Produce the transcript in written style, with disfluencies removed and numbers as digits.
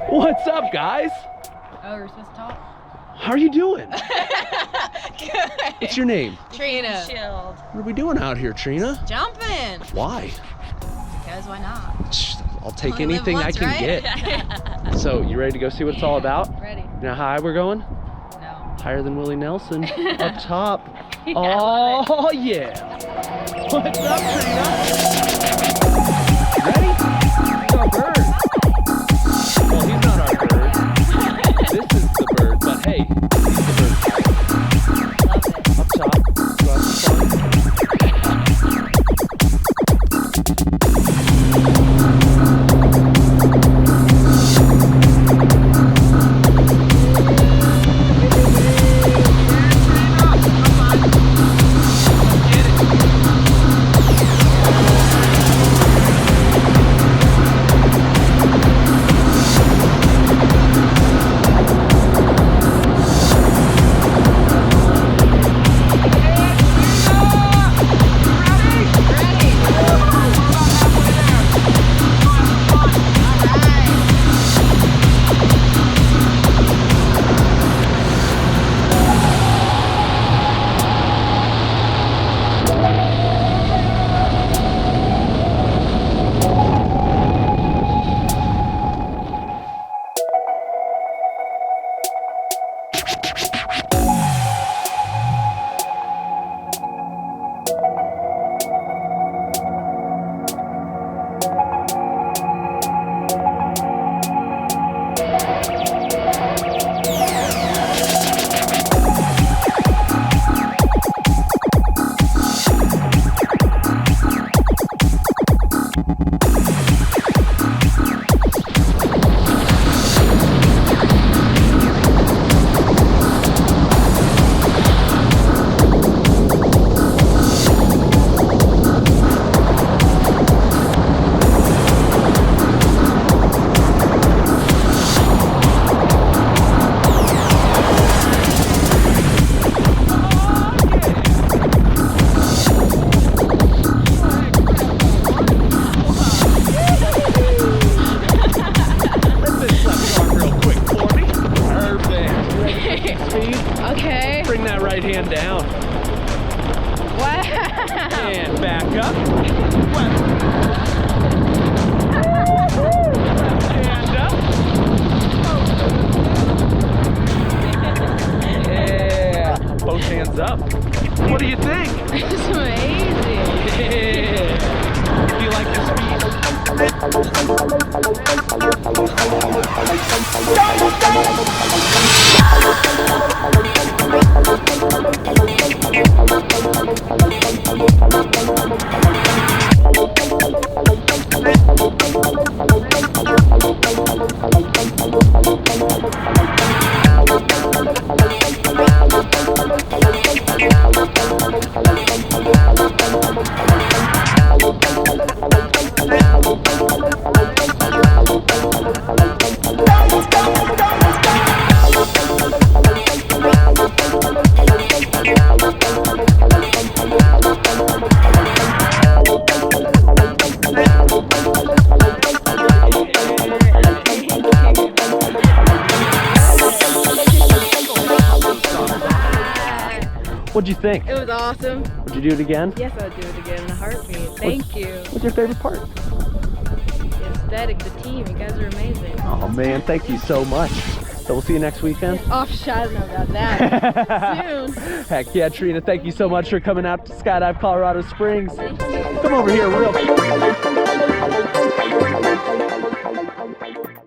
What's up, guys? Oh, we're supposed to talk? How are you doing? Good. What's your name? Trina. Chilled. What are we doing out here, Trina? Jumping. Why? Because why not? I'll take Only live anything I once, can right? get. So, you ready to go see what it's all about? Ready? You know how high we're going? No. Higher than Willie Nelson. Up top. Yeah, Oh, yeah. What's up, Trina? Ready? It's our bird. Well, he's not our bird. This is the bird, but hey, he's the bird. Love it. Up top. Go have some fun. Okay. Bring that right hand down. Wow. And back up. Left hand up. Yeah. Both hands up. What do you think? It's amazing. Yeah. Do you like the What'd you think? It was awesome. Would you do it again? Yes, I would do it again in a heartbeat. Thank you. What's your favorite part? The aesthetic, the team. You guys are amazing. Oh man, thank you so much. So we'll see you next weekend. Oh, shit, I don't know about that. Soon. Heck yeah, Trina, thank you so much for coming out to Skydive Colorado Springs. Thank you. Come over here real quick.